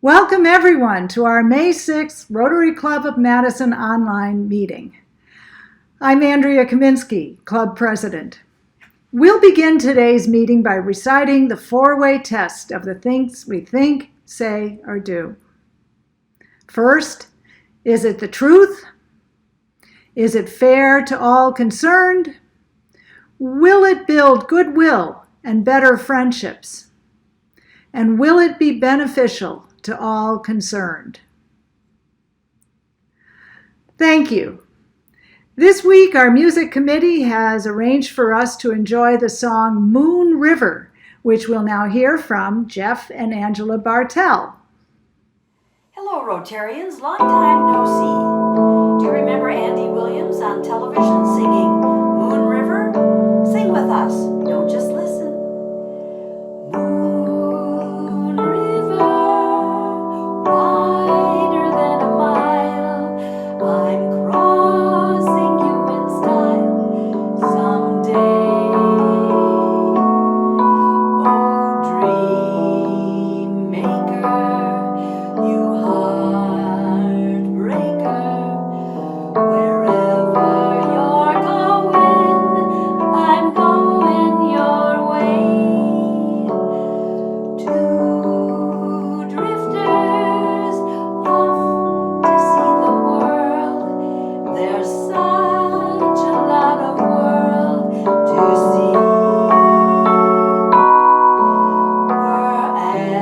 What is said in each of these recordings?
Welcome everyone to our May 6th Rotary Club of Madison online meeting. I'm Andrea Kaminsky, Club President. We'll begin today's meeting by reciting the four-way test of the things we think, say, or do. First, is it the truth? Is it fair to all concerned? Will it build goodwill and better friendships? And will it be beneficial to all concerned? Thank you. This week, our music committee has arranged for us to enjoy the song Moon River, which we'll now hear from Jeff and Angela Bartell. Hello, Rotarians. Long time no see. Do you remember Andy Williams on television singing Moon River? Sing with us. Don't just listen. Moon River, wider than a mile. I'm crossing you in style someday. Oh, dream maker, you heartbreaker, wherever you're going, I'm going your way. Two drifters off to see the world. There's such a lot of world to see. We're after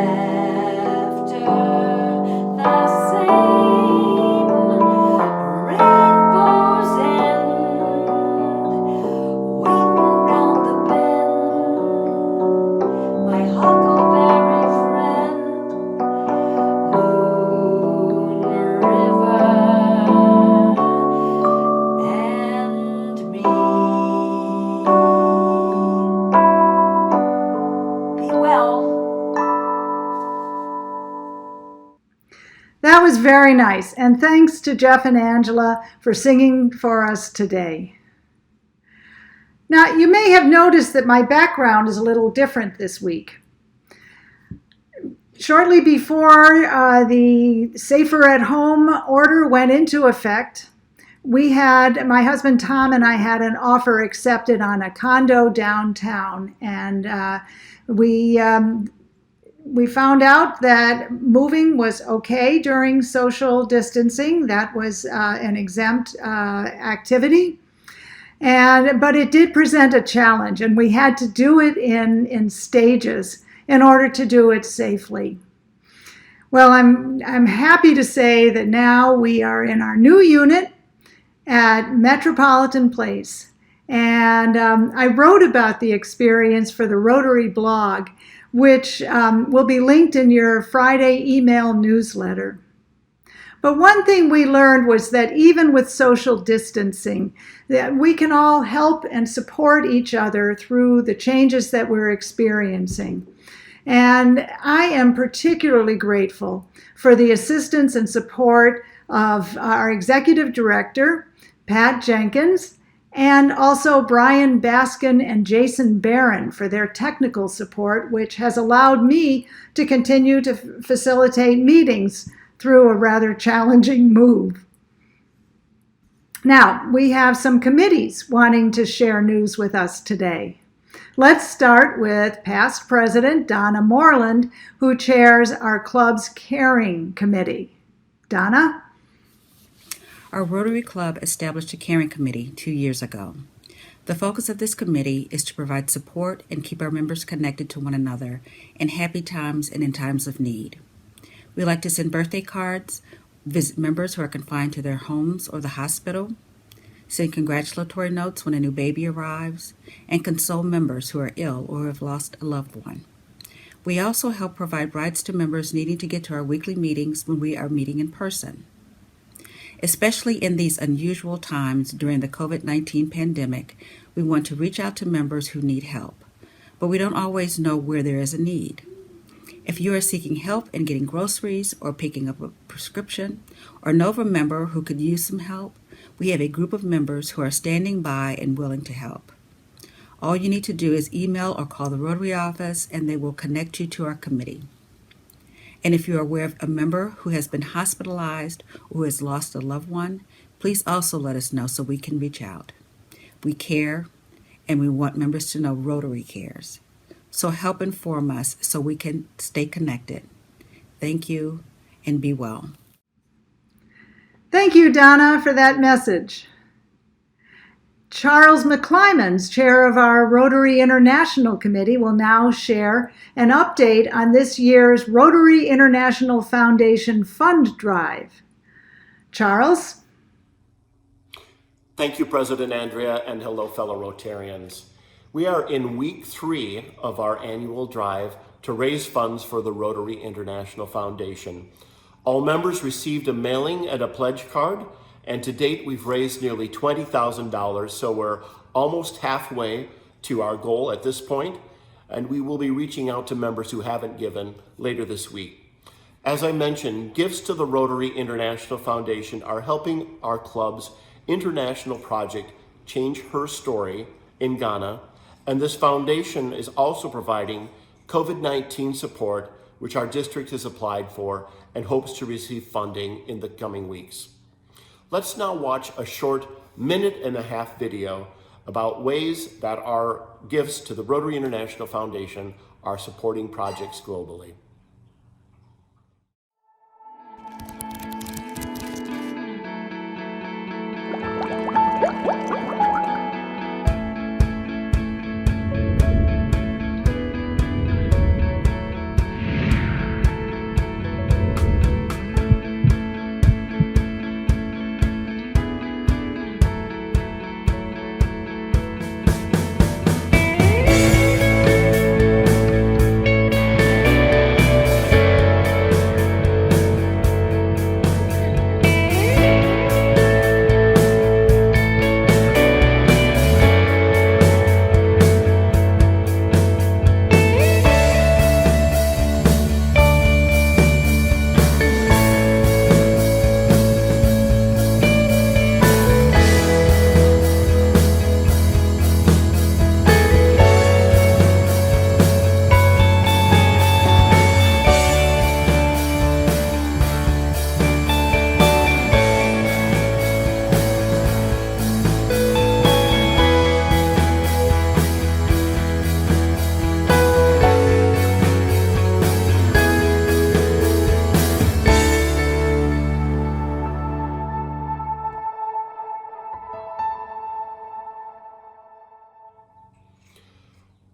the same rainbow's end, waiting round the bend, my huckleberry friend. Moon River and me. Be well. That was very nice, and thanks to Jeff and Angela for singing for us today. Now, you may have noticed that my background is a little different this week. Shortly before the Safer at Home order went into effect, my husband Tom and I had an offer accepted on a condo downtown, and we found out that moving was okay during social distancing. That was an exempt activity. But it did present a challenge, and we had to do it in stages in order to do it safely. Well, I'm happy to say that now we are in our new unit at Metropolitan Place. And I wrote about the experience for the Rotary blog, which will be linked in your Friday email newsletter. But one thing we learned was that even with social distancing, that we can all help and support each other through the changes that we're experiencing. And I am particularly grateful for the assistance and support of our executive director, Pat Jenkins, and also Brian Baskin and Jason Barron for their technical support, which has allowed me to continue to facilitate meetings through a rather challenging move. Now, we have some committees wanting to share news with us today. Let's start with past president Donna Moreland, who chairs our club's caring committee. Donna? Our Rotary Club established a caring committee 2 years ago. The focus of this committee is to provide support and keep our members connected to one another in happy times and in times of need. We like to send birthday cards, visit members who are confined to their homes or the hospital, send congratulatory notes when a new baby arrives, and console members who are ill or have lost a loved one. We also help provide rides to members needing to get to our weekly meetings when we are meeting in person. Especially in these unusual times during the COVID-19 pandemic, we want to reach out to members who need help, but we don't always know where there is a need. If you are seeking help in getting groceries or picking up a prescription, or know of a member who could use some help, we have a group of members who are standing by and willing to help. All you need to do is email or call the Rotary office and they will connect you to our committee. And if you are aware of a member who has been hospitalized or who has lost a loved one, please also let us know so we can reach out. We care, and we want members to know Rotary cares. So help inform us so we can stay connected. Thank you, and be well. Thank you, Donna, for that message. Charles McClymans, chair of our Rotary International Committee, will now share an update on this year's Rotary International Foundation Fund Drive. Charles? Thank you, President Andrea, and hello, fellow Rotarians. We are in week 3 of our annual drive to raise funds for the Rotary International Foundation. All members received a mailing and a pledge card, and to date we've raised nearly $20,000, so we're almost halfway to our goal at this point, and we will be reaching out to members who haven't given later this week. As I mentioned, gifts to the Rotary International Foundation are helping our club's international project Change Her Story in Ghana, and this foundation is also providing COVID-19 support, which our district has applied for and hopes to receive funding in the coming weeks. Let's now watch a short 1.5-minute video about ways that our gifts to the Rotary International Foundation are supporting projects globally.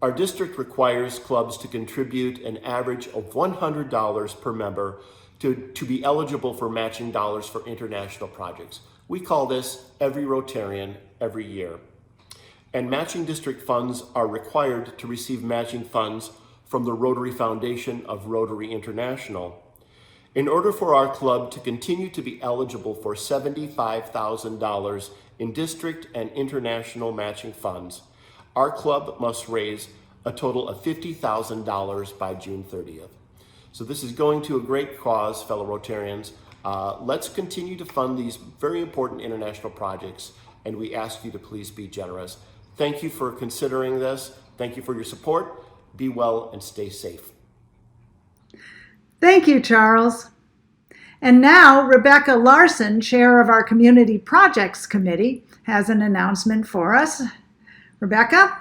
Our district requires clubs to contribute an average of $100 per member to be eligible for matching dollars for international projects. We call this Every Rotarian, Every Year. And matching district funds are required to receive matching funds from the Rotary Foundation of Rotary International. In order for our club to continue to be eligible for $75,000 in district and international matching funds, our club must raise a total of $50,000 by June 30th. So this is going to a great cause, fellow Rotarians. Let's continue to fund these very important international projects, and we ask you to please be generous. Thank you for considering this. Thank you for your support. Be well and stay safe. Thank you, Charles. And now Rebecca Larson, chair of our Community Projects Committee, has an announcement for us. Rebecca?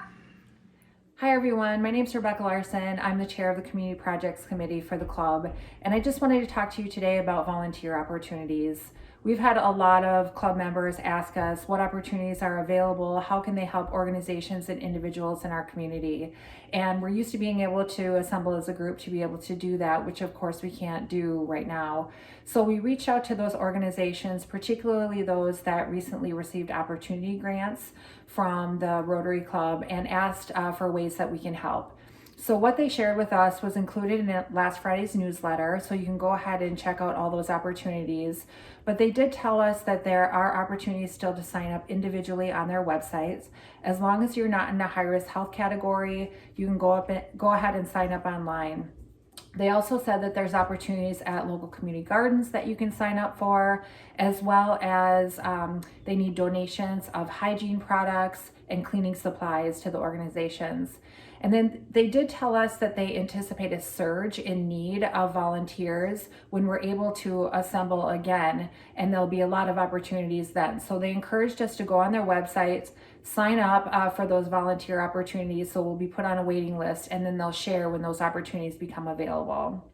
Hi everyone, my name is Rebecca Larson. I'm the chair of the Community Projects Committee for the club, and I just wanted to talk to you today about volunteer opportunities. We've had a lot of club members ask us what opportunities are available, how can they help organizations and individuals in our community. And we're used to being able to assemble as a group to be able to do that, which of course we can't do right now. So we reached out to those organizations, particularly those that recently received opportunity grants from the Rotary Club, and asked for ways that we can help. So what they shared with us was included in last Friday's newsletter, so you can go ahead and check out all those opportunities. But they did tell us that there are opportunities still to sign up individually on their websites. As long as you're not in a high-risk health category, you can go ahead and sign up online. They also said that there's opportunities at local community gardens that you can sign up for, as well as they need donations of hygiene products and cleaning supplies to the organizations. And then they did tell us that they anticipate a surge in need of volunteers when we're able to assemble again, and there'll be a lot of opportunities then. So they encouraged us to go on their websites, sign up for those volunteer opportunities. So we'll be put on a waiting list, and then they'll share when those opportunities become available.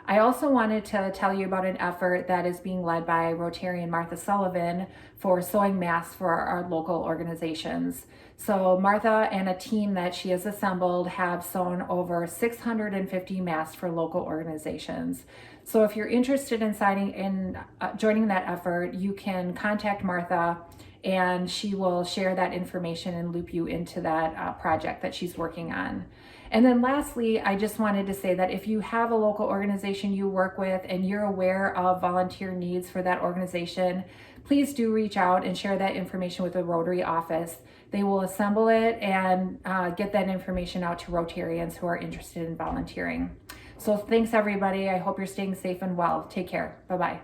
I also wanted to tell you about an effort that is being led by Rotarian Martha Sullivan for sewing masks for our local organizations. So Martha and a team that she has assembled have sewn over 650 masks for local organizations. So if you're interested in joining that effort, you can contact Martha and she will share that information and loop you into that project that she's working on. And then lastly, I just wanted to say that if you have a local organization you work with and you're aware of volunteer needs for that organization, please do reach out and share that information with the Rotary office. They will assemble it and get that information out to Rotarians who are interested in volunteering. So thanks everybody. I hope you're staying safe and well. Take care. Bye-bye.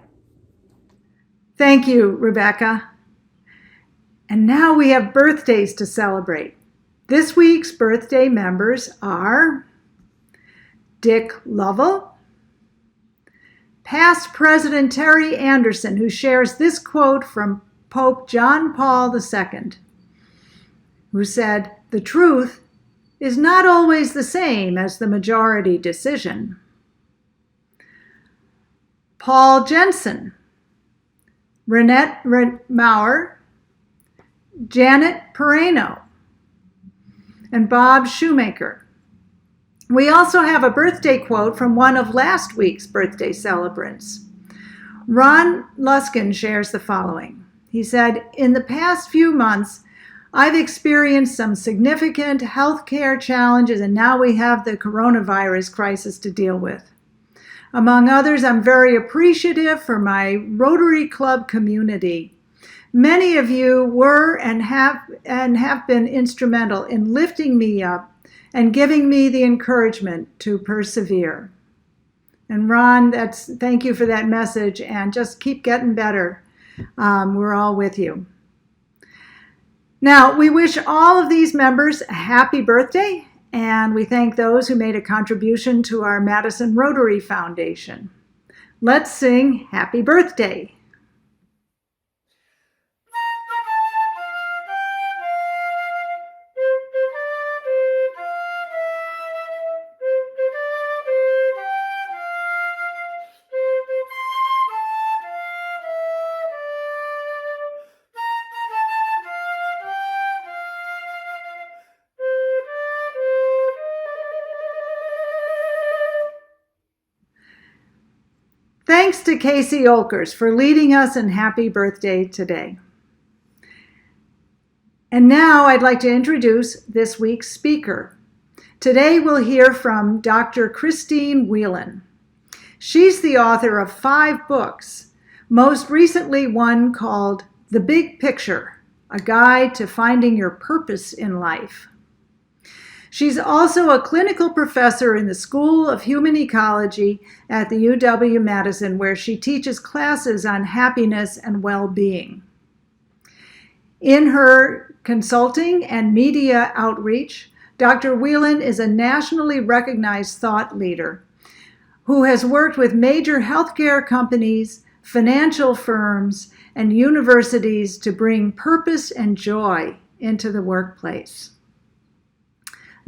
Thank you, Rebecca. And now we have birthdays to celebrate. This week's birthday members are Dick Lovell, past President Terry Anderson, who shares this quote from Pope John Paul II, who said, "The truth is not always the same as the majority decision." Paul Jensen, Renette Maurer, Janet Pereno, and Bob Shoemaker. We also have a birthday quote from one of last week's birthday celebrants. Ron Luskin shares the following. He said, "In the past few months, I've experienced some significant healthcare challenges, and now we have the coronavirus crisis to deal with. Among others, I'm very appreciative for my Rotary Club community. Many of you were and have been instrumental in lifting me up and giving me the encouragement to persevere." And Ron, thank you for that message, and just keep getting better. We're all with you. Now, we wish all of these members a happy birthday, and we thank those who made a contribution to our Madison Rotary Foundation. Let's sing Happy Birthday. Thanks to Casey Olkers for leading us in Happy Birthday today. And now I'd like to introduce this week's speaker. Today we'll hear from Dr. Christine Whelan. She's the author of 5 books, most recently one called The Big Picture, A Guide to Finding Your Purpose in Life. She's also a clinical professor in the School of Human Ecology at the UW-Madison, where she teaches classes on happiness and well-being. In her consulting and media outreach, Dr. Whelan is a nationally recognized thought leader who has worked with major healthcare companies, financial firms, and universities to bring purpose and joy into the workplace.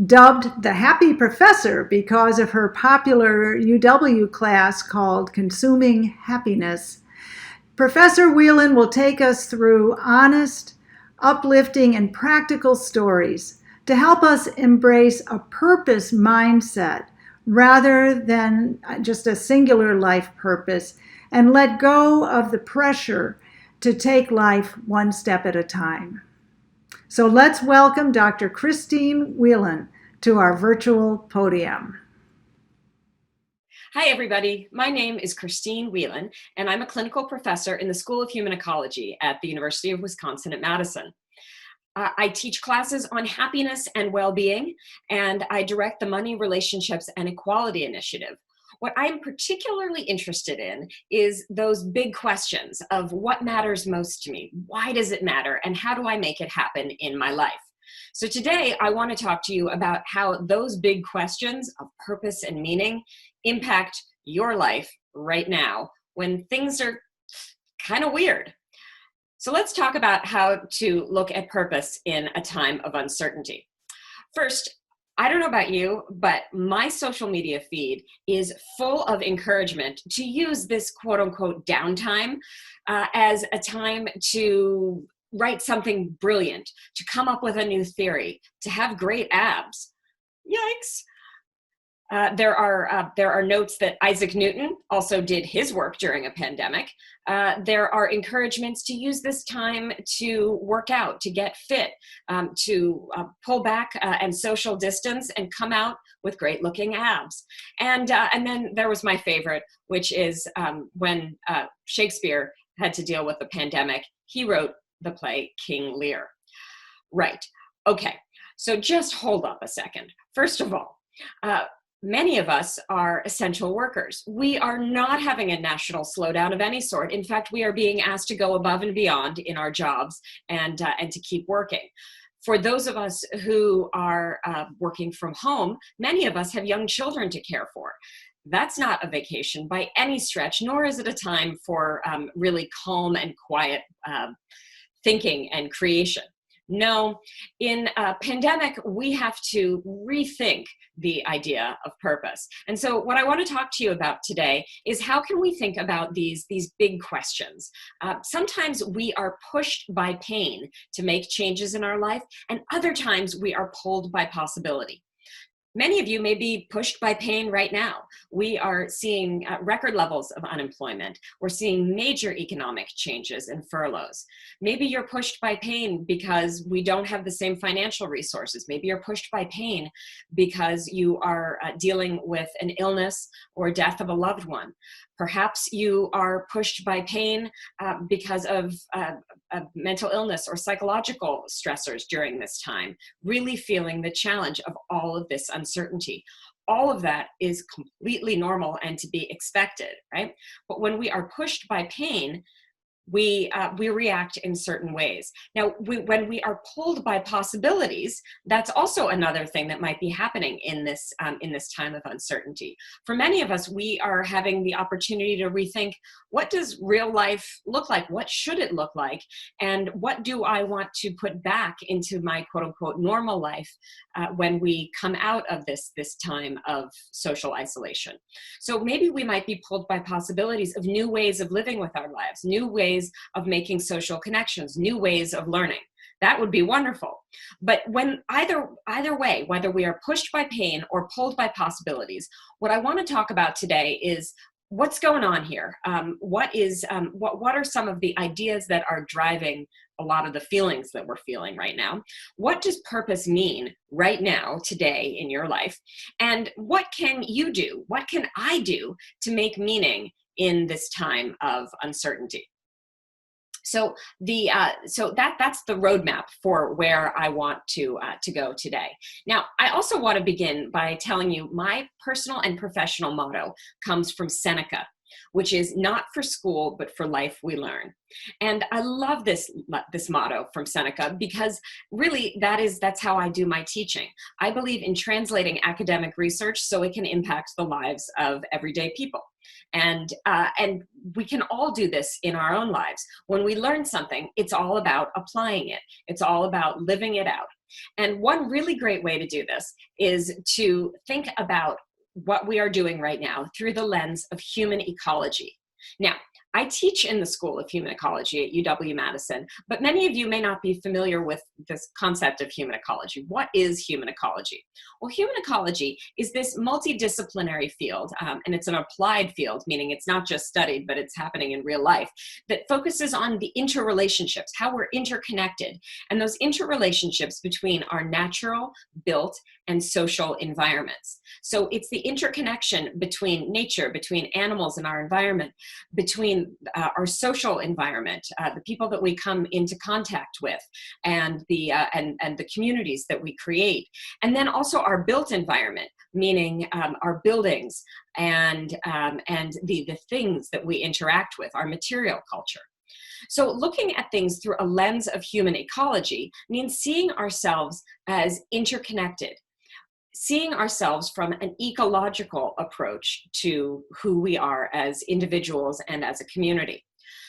Dubbed the Happy Professor because of her popular UW class called Consuming Happiness, Professor Whelan will take us through honest, uplifting, and practical stories to help us embrace a purpose mindset rather than just a singular life purpose, and let go of the pressure to take life one step at a time. So let's welcome Dr. Christine Whelan to our virtual podium. Hi, everybody. My name is Christine Whelan, and I'm a clinical professor in the School of Human Ecology at the University of Wisconsin at Madison. I teach classes on happiness and well-being, and I direct the Money, Relationships, and Equality Initiative. What I'm particularly interested in is those big questions of what matters most to me, why does it matter, and how do I make it happen in my life? So today I want to talk to you about how those big questions of purpose and meaning impact your life right now when things are kind of weird. So let's talk about how to look at purpose in a time of uncertainty. First, I don't know about you, but my social media feed is full of encouragement to use this quote unquote downtime as a time to write something brilliant, to come up with a new theory, to have great abs. Yikes. There are notes that Isaac Newton also did his work during a pandemic. There are encouragements to use this time to work out, to get fit, to pull back and social distance and come out with great looking abs. And then there was my favorite, which is when Shakespeare had to deal with the pandemic, he wrote the play King Lear. Right, okay, so just hold up a second. First of all, many of us are essential workers. We are not having a national slowdown of any sort. In fact, we are being asked to go above and beyond in our jobs and to keep working. For those of us who are working from home, many of us have young children to care for. That's not a vacation by any stretch, nor is it a time for really calm and quiet thinking and creation. No, in a pandemic, we have to rethink the idea of purpose. And so what I want to talk to you about today is how can we think about these big questions? Sometimes we are pushed by pain to make changes in our life, and other times we are pulled by possibility. Many of you may be pushed by pain right now. We are seeing record levels of unemployment. We're seeing major economic changes and furloughs. Maybe you're pushed by pain because we don't have the same financial resources. Maybe you're pushed by pain because you are dealing with an illness or death of a loved one. Perhaps you are pushed by pain because of mental illness or psychological stressors during this time, really feeling the challenge of all of this uncertainty. All of that is completely normal and to be expected, right? But when we are pushed by pain, we react in certain ways. Now, when we are pulled by possibilities, that's also another thing that might be happening in this time of uncertainty. For many of us, we are having the opportunity to rethink, what does real life look like? What should it look like? And what do I want to put back into my quote unquote normal life when we come out of this time of social isolation? So maybe we might be pulled by possibilities of new ways of living with our lives, new ways of making social connections, new ways of learning. That would be wonderful. But when either way, whether we are pushed by pain or pulled by possibilities, what I want to talk about today is what's going on here. What are some of the ideas that are driving a lot of the feelings that we're feeling right now? What does purpose mean right now, today in your life? And what can you do? What can I do to make meaning in this time of uncertainty? So that's the roadmap for where I want to go today. Now, I also want to begin by telling you my personal and professional motto comes from Seneca, which is not for school, but for life we learn. And I love this motto from Seneca because really that's how I do my teaching. I believe in translating academic research so it can impact the lives of everyday people. And we can all do this in our own lives. When we learn something, it's all about applying it. It's all about living it out. And one really great way to do this is to think about what we are doing right now through the lens of human ecology. Now, I teach in the School of Human Ecology at UW-Madison, but many of you may not be familiar with this concept of human ecology. What is human ecology? Well, human ecology is this multidisciplinary field, and it's an applied field, meaning it's not just studied, but it's happening in real life, that focuses on the interrelationships, how we're interconnected, and those interrelationships between our natural, built, and social environments. So it's the interconnection between nature, between animals and our environment, between our social environment, the people that we come into contact with, and the communities that we create, and then also our built environment, meaning our buildings and the things that we interact with, our material culture. So looking at things through a lens of human ecology means seeing ourselves as interconnected, seeing ourselves from an ecological approach to who we are as individuals and as a community.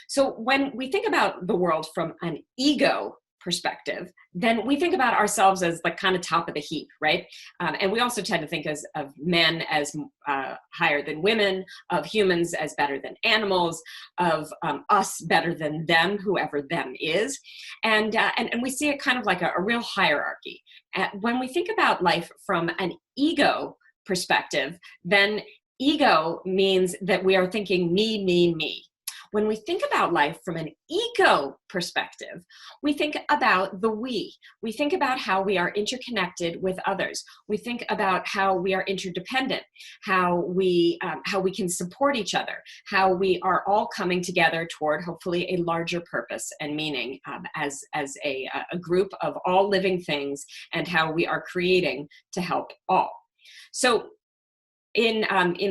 So when we think about the world from an ego perspective, then we think about ourselves as the kind of top of the heap, right? And we also tend to think of men as higher than women, of humans as better than animals, of us better than them, whoever them is. And we see it kind of like a real hierarchy. When we think about life from an ego perspective, then ego means that we are thinking me, me, me. When we think about life from an ego perspective, we think about the we. We think about how we are interconnected with others. We think about how we are interdependent, how we can support each other, how we are all coming together toward hopefully a larger purpose and meaning as a group of all living things, and how we are creating to help all. So in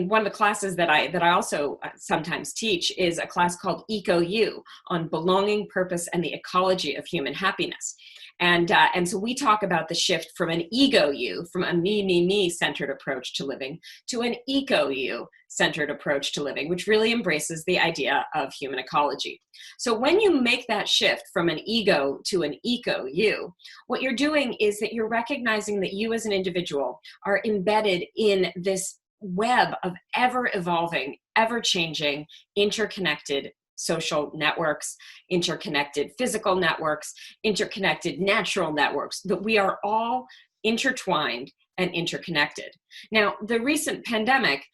one of the classes that I also sometimes teach is a class called Eco-U on belonging, purpose, and the ecology of human happiness. And so we talk about the shift from an ego-you, from a me, me, me centered approach to living, to an eco-you centered approach to living, which really embraces the idea of human ecology. So when you make that shift from an ego to an eco-you, what you're doing is that you're recognizing that you as an individual are embedded in this web of ever-evolving, ever-changing, interconnected social networks, interconnected physical networks, interconnected natural networks, that we are all intertwined and interconnected. Now, the recent pandemic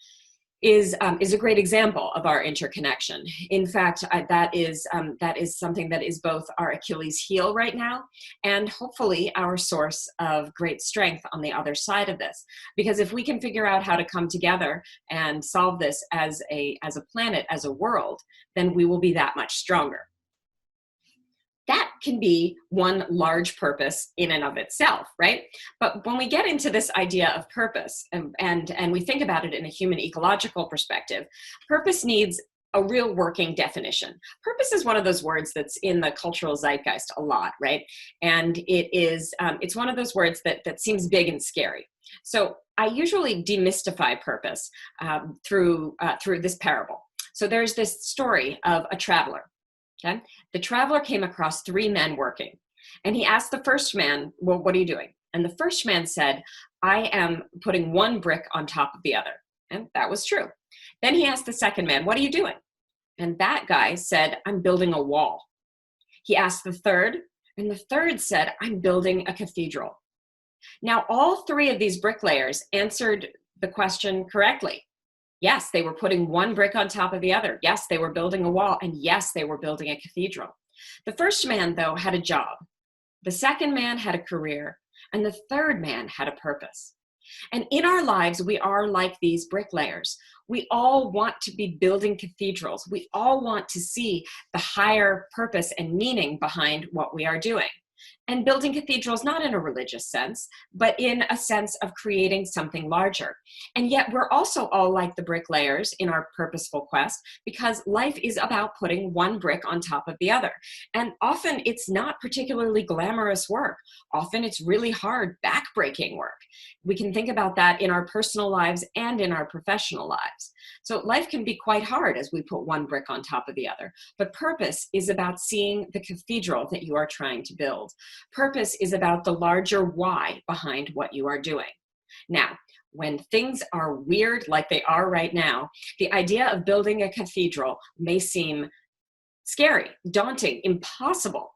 is a great example of our interconnection. In fact, that is something that is both our Achilles heel right now, and hopefully our source of great strength on the other side of this. Because if we can figure out how to come together and solve this as a planet, as a world, then we will be that much stronger. That can be one large purpose in and of itself, right? But when we get into this idea of purpose and we think about it in a human ecological perspective, purpose needs a real working definition. Purpose is one of those words that's in the cultural zeitgeist a lot, right? And it's one of those words that seems big and scary. So I usually demystify purpose through this parable. So there's this story of a traveler. Okay. The traveler came across 3 men working, and he asked the first man, well, what are you doing? And the first man said, I am putting one brick on top of the other. And that was true. Then he asked the second man, what are you doing? And that guy said, I'm building a wall. He asked the third, and the third said, I'm building a cathedral. Now, all 3 of these bricklayers answered the question correctly. Yes, they were putting one brick on top of the other. Yes, they were building a wall. And yes, they were building a cathedral. The first man, though, had a job. The second man had a career. And the third man had a purpose. And in our lives, we are like these bricklayers. We all want to be building cathedrals. We all want to see the higher purpose and meaning behind what we are doing. And building cathedrals, not in a religious sense, but in a sense of creating something larger. And yet we're also all like the bricklayers in our purposeful quest, because life is about putting one brick on top of the other. And often it's not particularly glamorous work. Often it's really hard, backbreaking work. We can think about that in our personal lives and in our professional lives. So life can be quite hard as we put one brick on top of the other. But purpose is about seeing the cathedral that you are trying to build. Purpose is about the larger why behind what you are doing. Now, when things are weird like they are right now, the idea of building a cathedral may seem scary, daunting, impossible.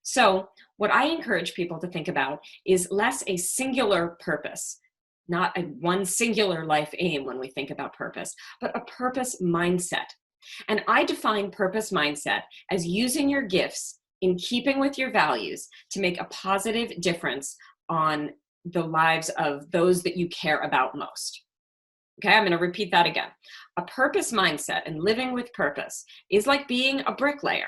So what I encourage people to think about is less a singular purpose, not a one singular life aim when we think about purpose, but a purpose mindset. And I define purpose mindset as using your gifts in keeping with your values to make a positive difference on the lives of those that you care about most. Okay, I'm going to repeat that again. A purpose mindset and living with purpose is like being a bricklayer.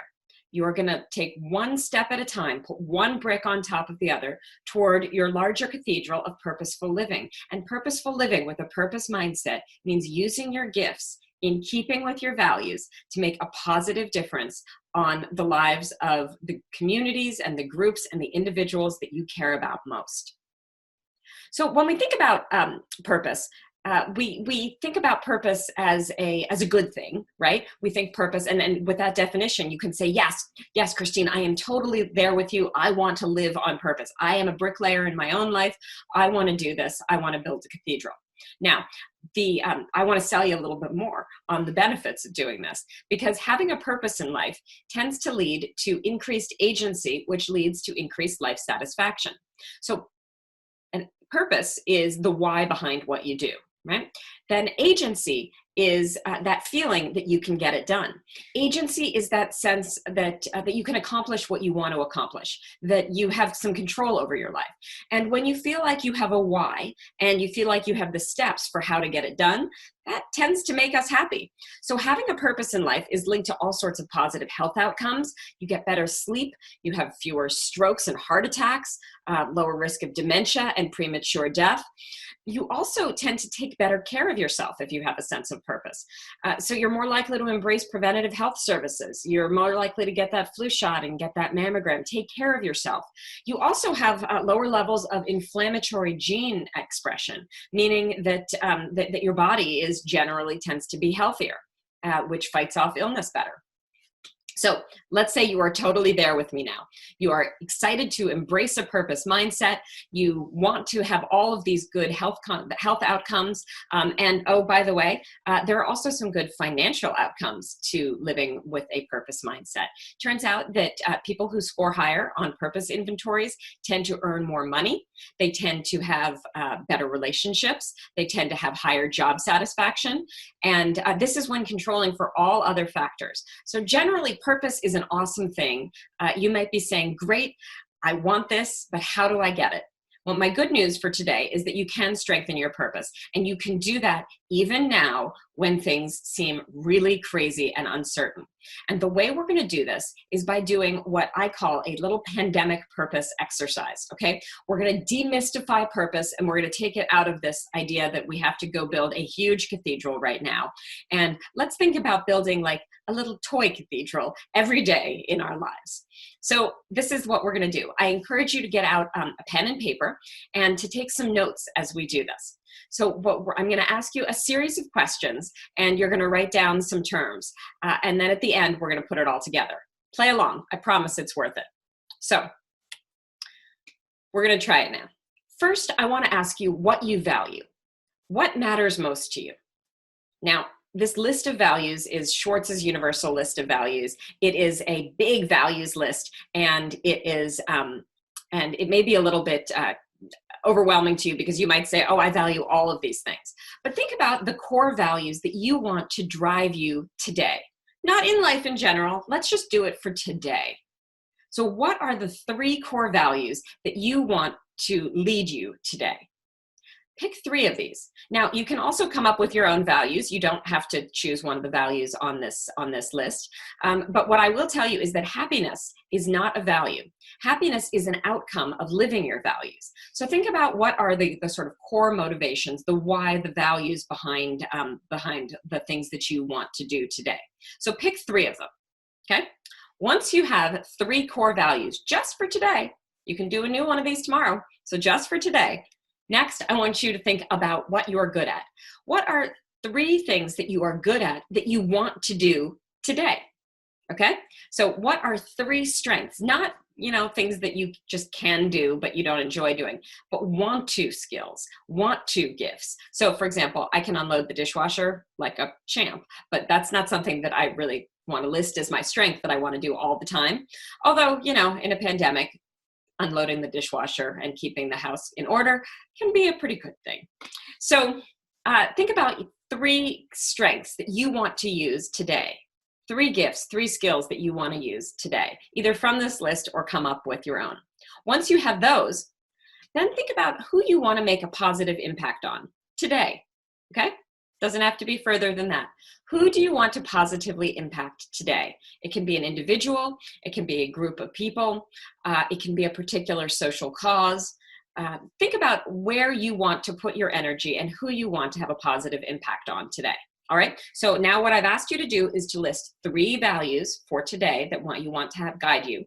You are going to take one step at a time, put one brick on top of the other toward your larger cathedral of purposeful living. And purposeful living with a purpose mindset means using your gifts in keeping with your values to make a positive difference on the lives of the communities and the groups and the individuals that you care about most. So when we think about purpose, we think about purpose as a good thing, right? We think purpose, and with that definition, you can say, yes, Christine, I am totally there with you. I want to live on purpose. I am a bricklayer in my own life. I want to do this. I want to build a cathedral. Now, I want to sell you a little bit more on the benefits of doing this, because having a purpose in life tends to lead to increased agency, which leads to increased life satisfaction. So, and purpose is the why behind what you do, right? Then agency is that feeling that you can get it done. Agency is that sense that you can accomplish what you want to accomplish, that you have some control over your life. And when you feel like you have a why, and you feel like you have the steps for how to get it done, that tends to make us happy. So having a purpose in life is linked to all sorts of positive health outcomes. You get better sleep, you have fewer strokes and heart attacks, lower risk of dementia and premature death. You also tend to take better care of yourself if you have a sense of purpose. So you're more likely to embrace preventative health services. You're more likely to get that flu shot and get that mammogram. Take care of yourself. You also have lower levels of inflammatory gene expression, meaning that, that your body generally tends to be healthier, which fights off illness better. So let's say you are totally there with me now. You are excited to embrace a purpose mindset. You want to have all of these good health outcomes. And oh, by the way, there are also some good financial outcomes to living with a purpose mindset. Turns out that people who score higher on purpose inventories tend to earn more money. They tend to have better relationships. They tend to have higher job satisfaction. And this is when controlling for all other factors. So generally, purpose is an awesome thing. You might be saying, great, I want this, but how do I get it? Well, my good news for today is that you can strengthen your purpose, and you can do that even now when things seem really crazy and uncertain. And the way we're going to do this is by doing what I call a little pandemic purpose exercise, okay? We're going to demystify purpose, and we're going to take it out of this idea that we have to go build a huge cathedral right now. And let's think about building like a little toy cathedral every day in our lives. So this is what we're going to do. I encourage you to get out a pen and paper and to take some notes as we do this. So I'm going to ask you a series of questions, and you're going to write down some terms. And then at the end, we're going to put it all together. Play along. I promise it's worth it. So we're going to try it now. First, I want to ask you what you value. What matters most to you? Now, this list of values is Schwartz's universal list of values. It is a big values list, and it is, and it may be a little bit overwhelming to you because you might say, oh, I value all of these things. But think about the core values that you want to drive you today. Not in life in general. Let's just do it for today. So what are the 3 core values that you want to lead you today? Pick 3 of these. Now, you can also come up with your own values. You don't have to choose one of the values on this list. But what I will tell you is that happiness is not a value. Happiness is an outcome of living your values. So think about what are the sort of core motivations, the why, the values behind the things that you want to do today. So pick 3 of them, okay? Once you have 3 core values, just for today, you can do a new one of these tomorrow. So just for today, next, I want you to think about what you're good at. What are 3 things that you are good at that you want to do today? Okay? So what are 3 strengths? Not, things that you just can do, but you don't enjoy doing, but want to skills, want to gifts. So for example, I can unload the dishwasher like a champ, but that's not something that I really want to list as my strength that I want to do all the time. Although, in a pandemic, unloading the dishwasher and keeping the house in order can be a pretty good thing. So think about 3 strengths that you want to use today. 3 gifts, 3 skills that you want to use today, either from this list or come up with your own. Once you have those, then think about who you want to make a positive impact on today, okay? Doesn't have to be further than that. Who do you want to positively impact today? It can be an individual, it can be a group of people, it can be a particular social cause. Think about where you want to put your energy and who you want to have a positive impact on today. All right, so now what I've asked you to do is to list 3 values for today that you want to have guide you,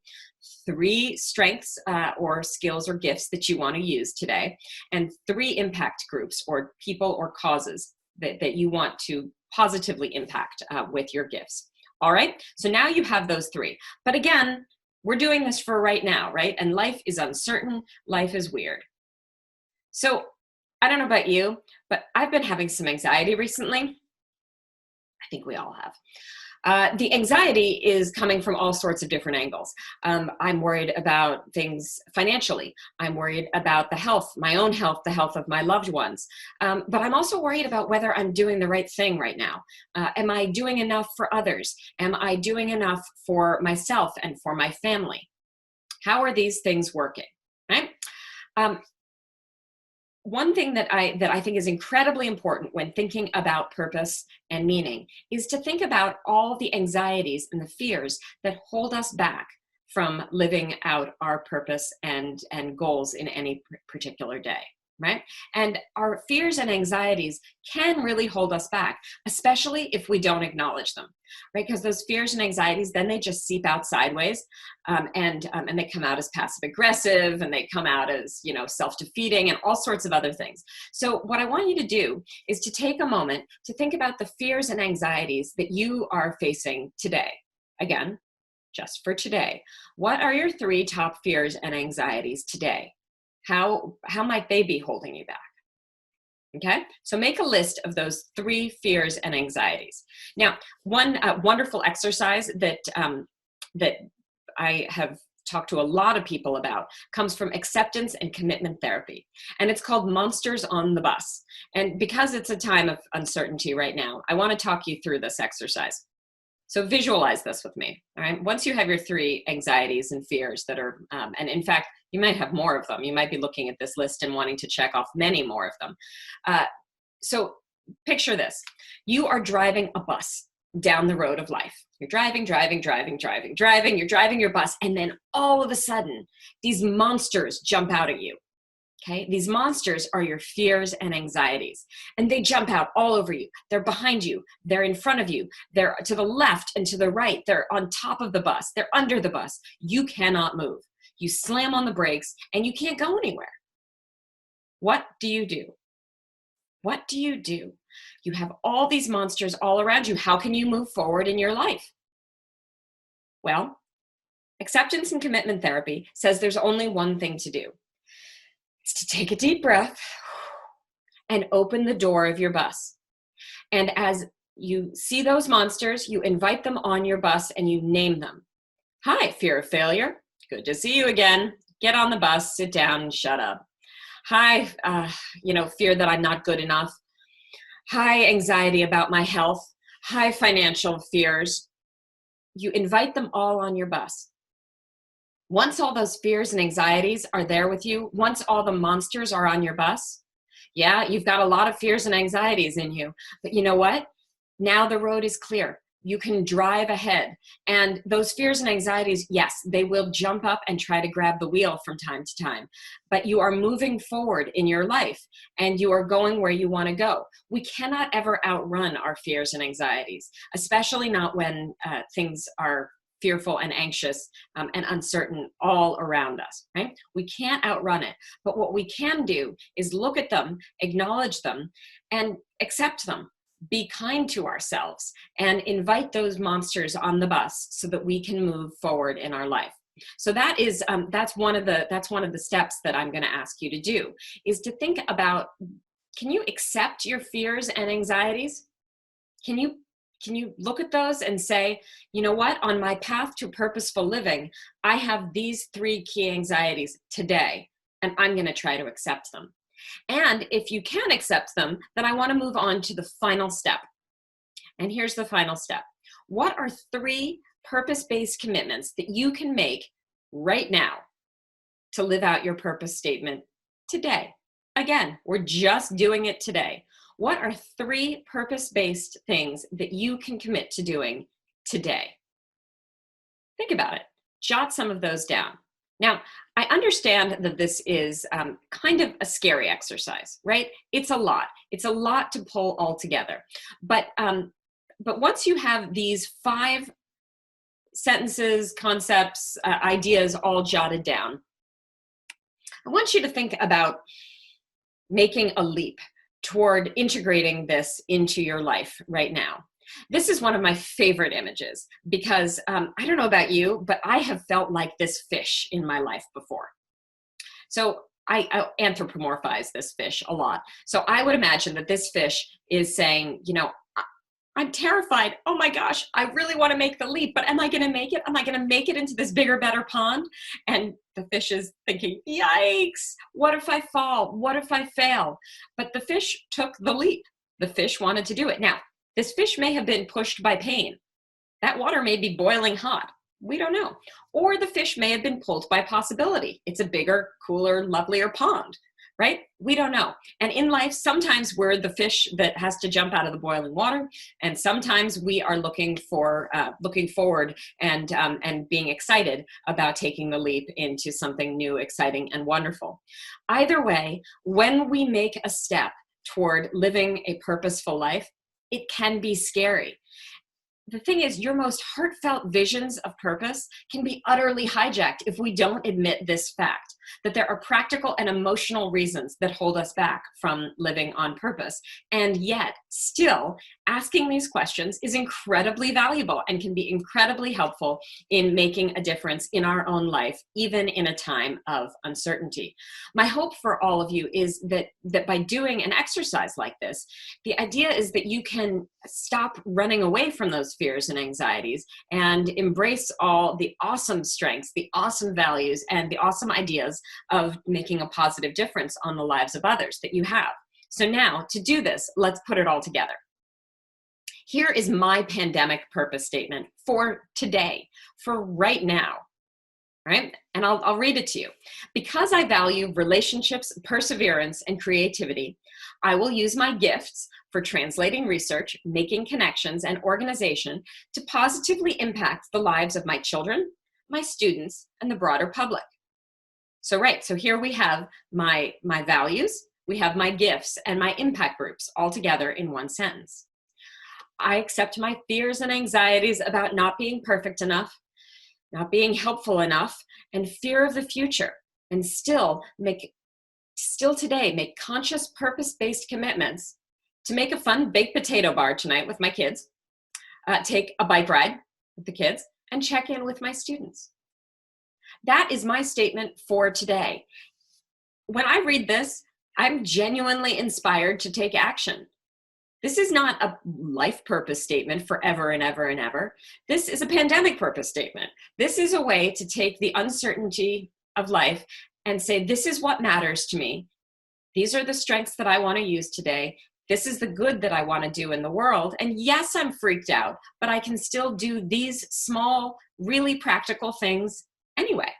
3 strengths or skills or gifts that you want to use today, and 3 impact groups or people or causes that you want to positively impact with your gifts. All right, so now you have those 3. But again, we're doing this for right now, right? And life is uncertain, life is weird. So I don't know about you, but I've been having some anxiety recently. I think we all have. The anxiety is coming from all sorts of different angles. I'm worried about things financially. I'm worried about the health, my own health, the health of my loved ones. But I'm also worried about whether I'm doing the right thing right now. Am I doing enough for others? Am I doing enough for myself and for my family? How are these things working, right? One thing that I think is incredibly important when thinking about purpose and meaning is to think about all the anxieties and the fears that hold us back from living out our purpose and goals in any particular day, right? And our fears and anxieties can really hold us back, especially if we don't acknowledge them, right? Because those fears and anxieties, then they just seep out sideways, and they come out as passive aggressive, and they come out as, you know, self-defeating and all sorts of other things. So what I want you to do is to take a moment to think about the fears and anxieties that you are facing today. Again, just for today. What are your 3 top fears and anxieties today? How might they be holding you back? Okay, so make a list of those 3 fears and anxieties. Now, one wonderful exercise that I have talked to a lot of people about comes from acceptance and commitment therapy, and it's called Monsters on the Bus. And because it's a time of uncertainty right now, I want to talk you through this exercise. So visualize this with me, all right? Once you have your 3 anxieties and fears that are, and in fact, you might have more of them. You might be looking at this list and wanting to check off many more of them. So picture this. You are driving a bus down the road of life. You're driving, you're driving your bus, and then all of a sudden, these monsters jump out at you. Okay, these monsters are your fears and anxieties, and they jump out all over you. They're behind you, they're in front of you, they're to the left and to the right, they're on top of the bus, they're under the bus. You cannot move. You slam on the brakes and you can't go anywhere. What do you do? What do you do? You have all these monsters all around you. How can you move forward in your life? Well, acceptance and commitment therapy says there's only one thing to do. It's to take a deep breath and open the door of your bus. And as you see those monsters, you invite them on your bus and you name them. Hi, fear of failure. Good to see you again. Get on the bus, sit down, and shut up. Hi, fear that I'm not good enough. Hi, anxiety about my health. Hi, financial fears. You invite them all on your bus. Once all those fears and anxieties are there with you, once all the monsters are on your bus, yeah, you've got a lot of fears and anxieties in you. But you know what? Now the road is clear. You can drive ahead. And those fears and anxieties, yes, they will jump up and try to grab the wheel from time to time. But you are moving forward in your life and you are going where you want to go. We cannot ever outrun our fears and anxieties, especially not when things are fearful and anxious and uncertain all around us, right? We can't outrun it. But what we can do is look at them, acknowledge them, and accept them. Be kind to ourselves and invite those monsters on the bus so that we can move forward in our life. So that is that's one of the steps that I'm going to ask you to do, is to think about, can you accept your fears and anxieties? Can you look at those and say, you know what, on my path to purposeful living, I have these 3 key anxieties today, and I'm going to try to accept them. And if you can accept them, then I want to move on to the final step. And here's the final step. What are 3 purpose-based commitments that you can make right now to live out your purpose statement today? Again, we're just doing it today. What are 3 purpose-based things that you can commit to doing today? Think about it. Jot some of those down. Now, I understand that this is kind of a scary exercise, right? It's a lot. It's a lot to pull all together. But once you have these 5 sentences, concepts, ideas all jotted down, I want you to think about making a leap toward integrating this into your life right now. This is one of my favorite images because I don't know about you, but I have felt like this fish in my life before. So I anthropomorphize this fish a lot. So I would imagine that this fish is saying, you know, I'm terrified. Oh my gosh, I really want to make the leap, but am I going to make it? Am I going to make it into this bigger, better pond? And the fish is thinking, yikes, what if I fall? What if I fail? But the fish took the leap. The fish wanted to do it. Now, this fish may have been pushed by pain. That water may be boiling hot. We don't know. Or the fish may have been pulled by possibility. It's a bigger, cooler, lovelier pond, right? We don't know. And in life, sometimes we're the fish that has to jump out of the boiling water, and sometimes we are looking forward and being excited about taking the leap into something new, exciting, and wonderful. Either way, when we make a step toward living a purposeful life, it can be scary. The thing is, your most heartfelt visions of purpose can be utterly hijacked if we don't admit this fact, that there are practical and emotional reasons that hold us back from living on purpose. And yet, still, asking these questions is incredibly valuable and can be incredibly helpful in making a difference in our own life, even in a time of uncertainty. My hope for all of you is that by doing an exercise like this, the idea is that you can stop running away from those fears and anxieties and embrace all the awesome strengths, the awesome values, and the awesome ideas of making a positive difference on the lives of others that you have. So now, to do this, let's put it all together. Here is my pandemic purpose statement for today, for right now. Right? And I'll read it to you. Because I value relationships, perseverance, and creativity, I will use my gifts for translating research, making connections, and organization to positively impact the lives of my children, my students, and the broader public. So here we have my values, we have my gifts, and my impact groups all together in one sentence. I accept my fears and anxieties about not being perfect enough, not being helpful enough, and fear of the future, and still today make conscious purpose-based commitments to make a fun baked potato bar tonight with my kids, take a bike ride with the kids, and check in with my students. That is my statement for today. When I read this, I'm genuinely inspired to take action. This is not a life purpose statement forever and ever and ever. This is a pandemic purpose statement. This is a way to take the uncertainty of life and say, this is what matters to me. These are the strengths that I want to use today. This is the good that I want to do in the world. And yes, I'm freaked out, but I can still do these small, really practical things anyway.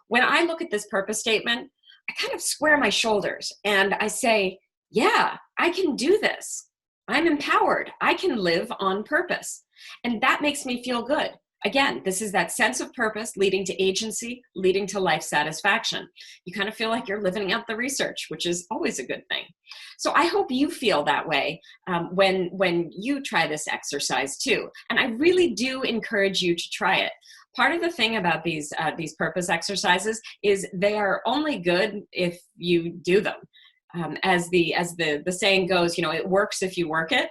When I look at this purpose statement, I kind of square my shoulders and I say, yeah, I can do this. I'm empowered. I can live on purpose. And that makes me feel good. Again, this is that sense of purpose leading to agency, leading to life satisfaction. You kind of feel like you're living out the research, which is always a good thing. So I hope you feel that way when you try this exercise too. And I really do encourage you to try it. Part of the thing about these purpose exercises is they are only good if you do them. As the saying goes, it works if you work it.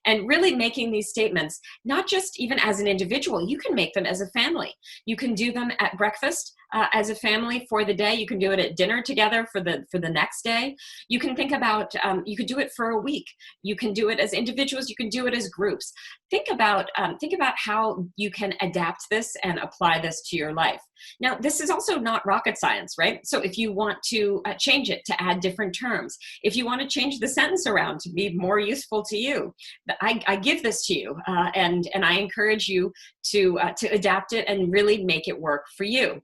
And really making these statements, not just even as an individual, you can make them as a family. You can do them at breakfast as a family for the day. You can do it at dinner together for the next day. You can think about, you could do it for a week. You can do it as individuals. You can do it as groups. Think about how you can adapt this and apply this to your life. Now, this is also not rocket science, right? So if you want to change it to add different terms, if you want to change the sentence around to be more useful to you, I give this to you, and I encourage you to adapt it and really make it work for you.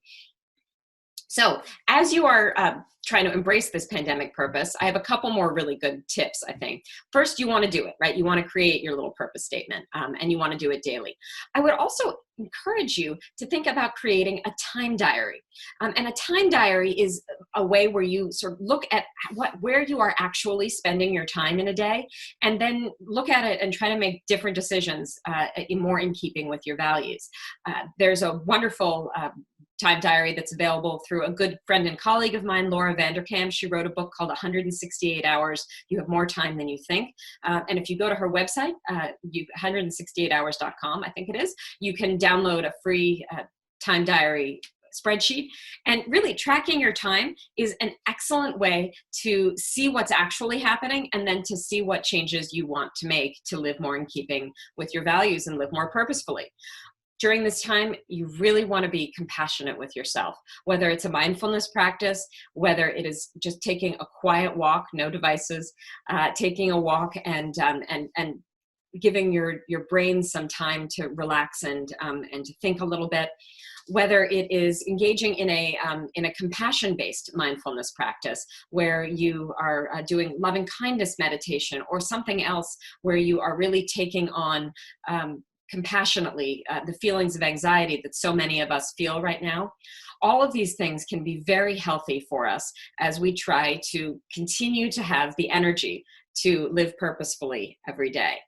So as you are trying to embrace this pandemic purpose, I have a couple more really good tips, I think. First, you want to do it, right? You want to create your little purpose statement, and you want to do it daily. I would also encourage you to think about creating a time diary. And a time diary is a way where you sort of look at where you are actually spending your time in a day, and then look at it and try to make different decisions more in keeping with your values. There's a wonderful time diary that's available through a good friend and colleague of mine, Laura Vanderkam. She wrote a book called 168 Hours. You Have More Time Than You Think. And if you go to her website, 168hours.com, I think it is, you can download a free time diary spreadsheet. And really tracking your time is an excellent way to see what's actually happening and then to see what changes you want to make to live more in keeping with your values and live more purposefully. During this time, you really want to be compassionate with yourself, whether it's a mindfulness practice, whether it is just taking a quiet walk, no devices, taking a walk and giving your brain some time to relax and to think a little bit, whether it is engaging in a compassion-based mindfulness practice where you are doing loving kindness meditation or something else where you are really taking on compassionately the feelings of anxiety that so many of us feel right now. All of these things can be very healthy for us as we try to continue to have the energy to live purposefully every day.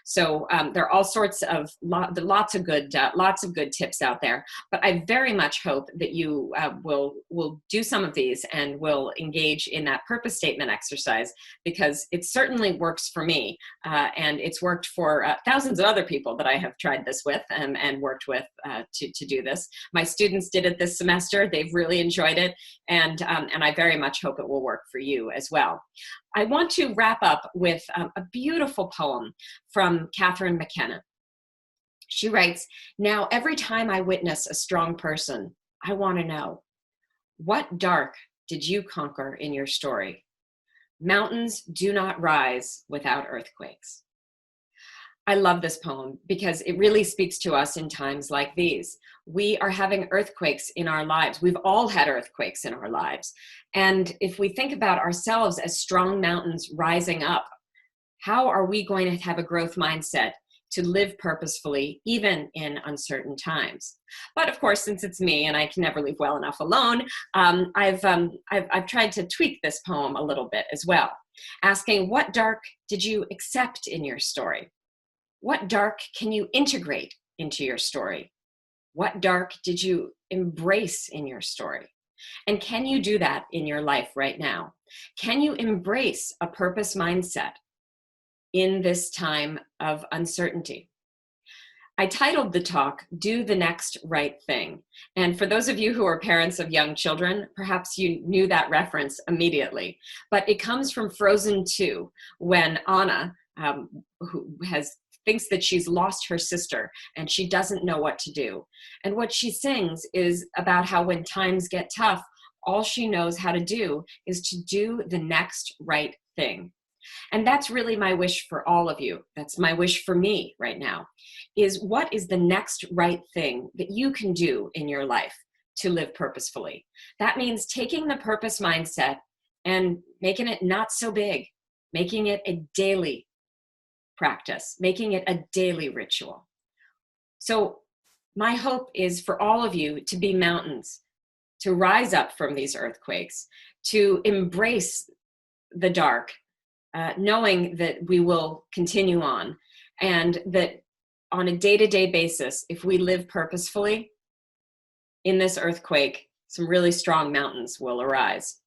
So there are all sorts of lots of good tips out there. But I very much hope that you will do some of these and will engage in that purpose statement exercise, because it certainly works for me, and it's worked for thousands of other people that I have tried this with and worked with to do this. My students did it this semester; they've really enjoyed it, and I very much hope it will work for you as well. I want to wrap up with a beautiful poem from Catherine McKenna. She writes, "Now every time I witness a strong person, I want to know, what dark did you conquer in your story? Mountains do not rise without earthquakes." I love this poem because it really speaks to us in times like these. We are having earthquakes in our lives. We've all had earthquakes in our lives. And if we think about ourselves as strong mountains rising up, how are we going to have a growth mindset to live purposefully, even in uncertain times? But of course, since it's me and I can never leave well enough alone, I've tried to tweak this poem a little bit as well, asking, what dark did you accept in your story? What dark can you integrate into your story? What dark did you embrace in your story? And can you do that in your life right now? Can you embrace a purpose mindset in this time of uncertainty? I titled the talk, "Do the Next Right Thing." And for those of you who are parents of young children, perhaps you knew that reference immediately. But it comes from Frozen 2, when Anna, who thinks that she's lost her sister and she doesn't know what to do. And what she sings is about how when times get tough, all she knows how to do is to do the next right thing. And that's really my wish for all of you. That's my wish for me right now, is what is the next right thing that you can do in your life to live purposefully? That means taking the purpose mindset and making it not so big, making it a daily practice, making it a daily ritual. So my hope is for all of you to be mountains, to rise up from these earthquakes, to embrace the dark, knowing that we will continue on, and that on a day-to-day basis, if we live purposefully in this earthquake, some really strong mountains will arise.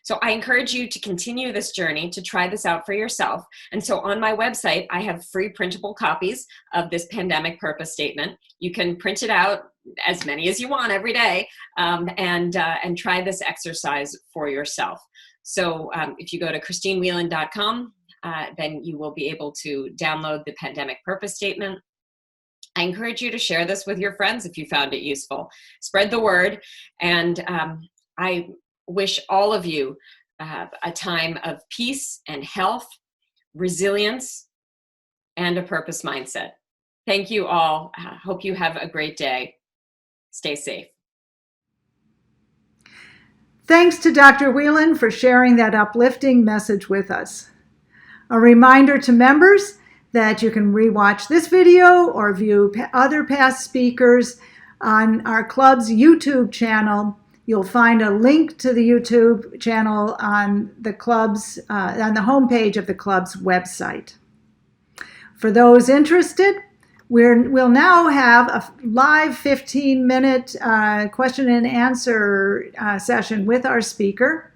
So I encourage you to continue this journey, to try this out for yourself. And so on my website, I have free printable copies of this pandemic purpose statement. You can print it out, as many as you want every day, and try this exercise for yourself. So if you go to christinewhelan.com, then you will be able to download the pandemic purpose statement. I encourage you to share this with your friends if you found it useful. Spread the word, and I wish all of you a time of peace and health, resilience, and a purpose mindset. Thank you all. Hope you have a great day. Stay safe. Thanks to Dr. Whelan for sharing that uplifting message with us. A reminder to members that you can rewatch this video or view other past speakers on our club's YouTube channel. You'll find a link to the YouTube channel on the club's on the homepage of the club's website. For those interested, we'll now have a live 15-minute question and answer session with our speaker.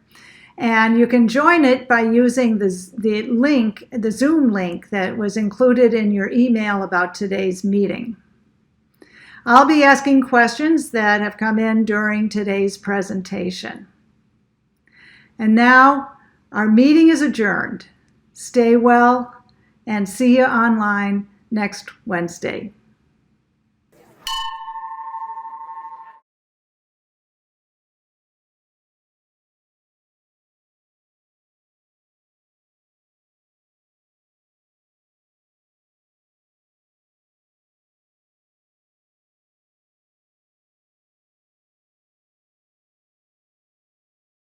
And you can join it by using the link, the Zoom link that was included in your email about today's meeting. I'll be asking questions that have come in during today's presentation. And now our meeting is adjourned. Stay well and see you online next Wednesday.